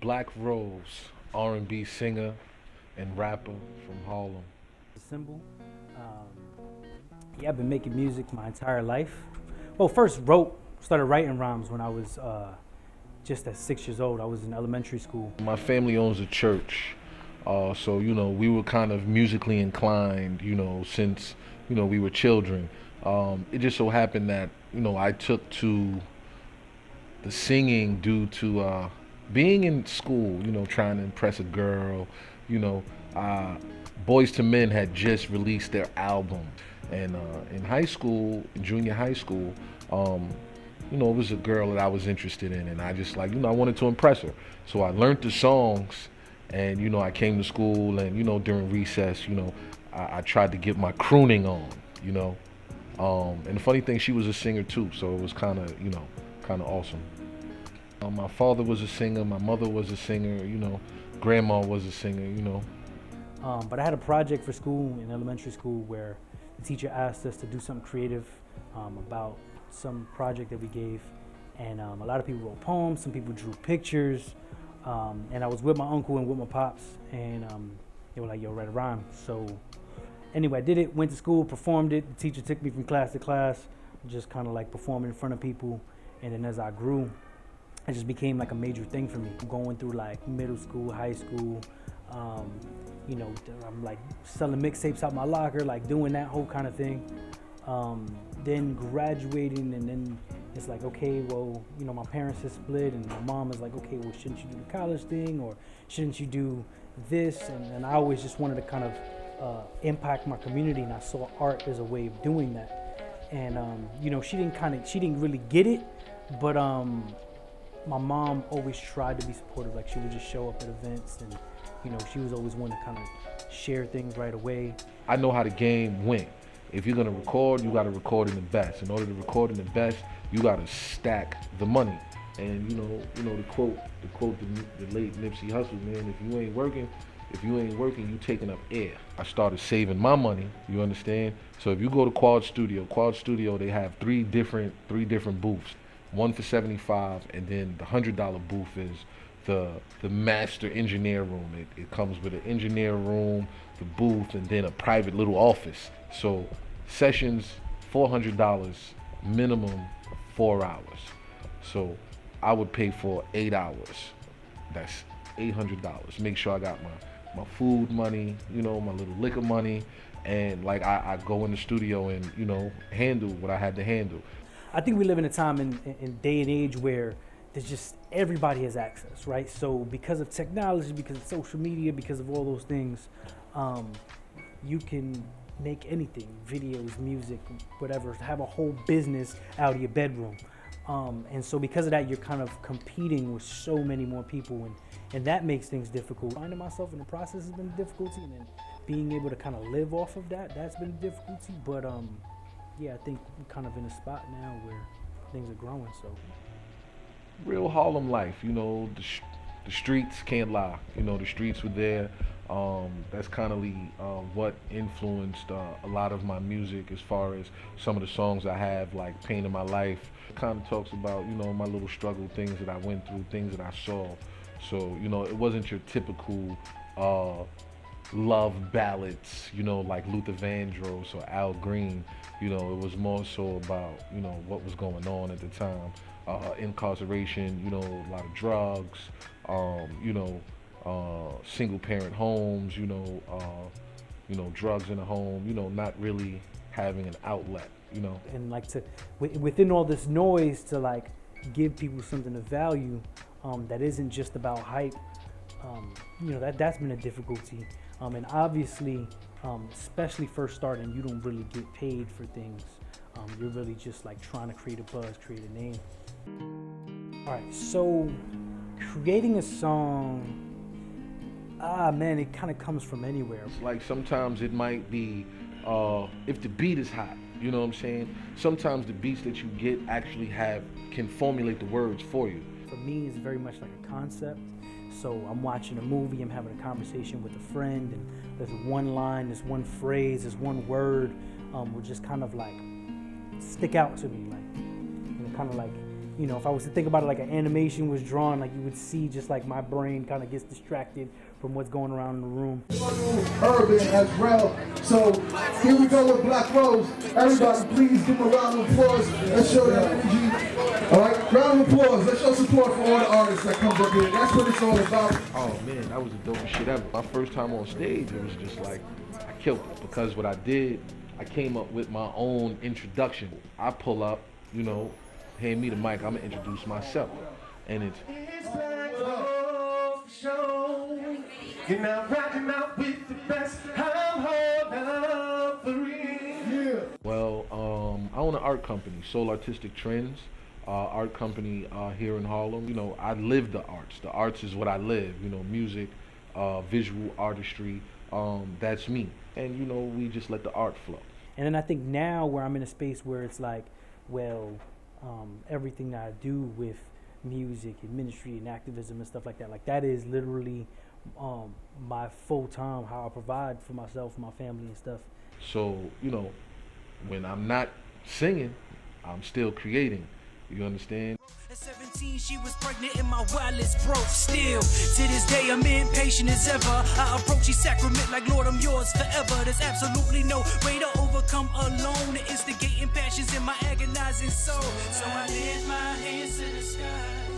Black Rose, R&B singer and rapper from Harlem. The symbol. Um, yeah, I've been making music my entire life. Well, started writing rhymes when I was just at 6 years old. I was in elementary school. My family owns a church, so we were kind of musically inclined, since we were children. It just so happened that I took to the singing due to being in school, trying to impress a girl. You know, uh, Boys to Men had just released their album, and in high school, in junior high school, um, it was a girl that I was interested in, and I just I wanted to impress her. So I learned the songs, and I came to school, and during recess, I tried to get my crooning on, you know. And the funny thing, she was a singer too, so it was kind of awesome. My father was a singer, my mother was a singer, grandma was a singer, But I had a project for school in elementary school where the teacher asked us to do something creative about some project that we gave. And a lot of people wrote poems, some people drew pictures. And I was with my uncle and with my pops, and they were like, yo, write a rhyme. So anyway, I did it, went to school, performed it. The teacher took me from class to class, just kind of like performing in front of people. And then as I grew, it just became like a major thing for me. Going through like middle school, high school, um, I'm like selling mixtapes out my locker, like doing that whole kind of thing. Then graduating, and then it's like, okay, well, my parents have split, and my mom is like, okay, well, shouldn't you do the college thing, or shouldn't you do this? And I always just wanted to kind of impact my community, and I saw art as a way of doing that. And she didn't really get it, but my mom always tried to be supportive. Like, she would just show up at events, and she was always one to kind of share things right away. I know how the game went. If you're gonna record, you gotta record in the best. In order to record in the best, you gotta stack the money. And the quote the late Nipsey Hussle, man, if you ain't working, you taking up air. I started saving my money, you understand? So if you go to Quad Studio, they have three different booths. One for 75, and then the $100 booth is the master engineer room. It comes with an engineer room, the booth, and then a private little office. So sessions, $400 minimum, 4 hours. So I would pay for 8 hours. That's $800. Make sure I got my food money, my little liquor money, and I go in the studio and handle what I had to handle. I think we live in a time in day and age where there's just everybody has access, right? So because of technology, because of social media, because of all those things, you can make anything, videos, music, whatever, have a whole business out of your bedroom. And so because of that, you're kind of competing with so many more people, and that makes things difficult. Finding myself in the process has been a difficulty, and then being able to kind of live off of that's been a difficulty. But yeah, I think we're kind of in a spot now where things are growing. So Real Harlem life, the streets can't lie. The streets were there. That's kind of what influenced a lot of my music, as far as some of the songs I have, like Pain in My Life. It kind of talks about, my little struggle, things that I went through, things that I saw. So, it wasn't your typical love ballads, like Luther Vandross or Al Green. It was more so about, what was going on at the time. Incarceration, a lot of drugs, single parent homes, drugs in the home, not really having an outlet, And like within all this noise, to like give people something of value that isn't just about hype, that's been a difficulty. And obviously, especially first starting, you don't really get paid for things. You're really just like trying to create a buzz, create a name. All right, so creating a song, man, it kind of comes from anywhere. Like sometimes it might be, if the beat is hot, you know what I'm saying? Sometimes the beats that you get actually can formulate the words for you. For me, it's very much like a concept. So I'm watching a movie, I'm having a conversation with a friend, and there's one line, there's one phrase, there's one word will just kind of like stick out to me, like kind of like you know, if I was to think about it like an animation was drawn, like you would see just like my brain kind of gets distracted from what's going around in the room. Urban as well. So here we go with Black Rose. Everybody, please give them a round of applause. Let's show that energy. All right, round of applause. Let's show support for all the artists that comes up here. That's what it's all about. Oh man, that was the dopest shit ever. My first time on stage, it was just like, I killed it. Because what I did, I came up with my own introduction. I pull up, you know, hand me the mic, I'm gonna introduce myself. And it's Black Rose Show. You're now rocking out with the best. I'm holding up for real. Yeah. well, I own an art company, Soul Artistic Trends, art company here in Harlem. You know, I live the arts. The arts is what I live. You know, music, visual artistry. That's me. And you know, we just let the art flow. And then I think now where I'm in a space where it's like, well, everything that I do with music and ministry and activism and stuff like that is literally my full time, how I provide for myself, my family and stuff. So, you know, when I'm not singing, I'm still creating. You understand? At 17, she was pregnant and my wallet's broke. Still, to this day, I'm impatient as ever. I approach each sacrament like, Lord, I'm yours forever. There's absolutely no way to overcome alone. The instigating passions in my agonizing soul. So I lift my hands to the sky.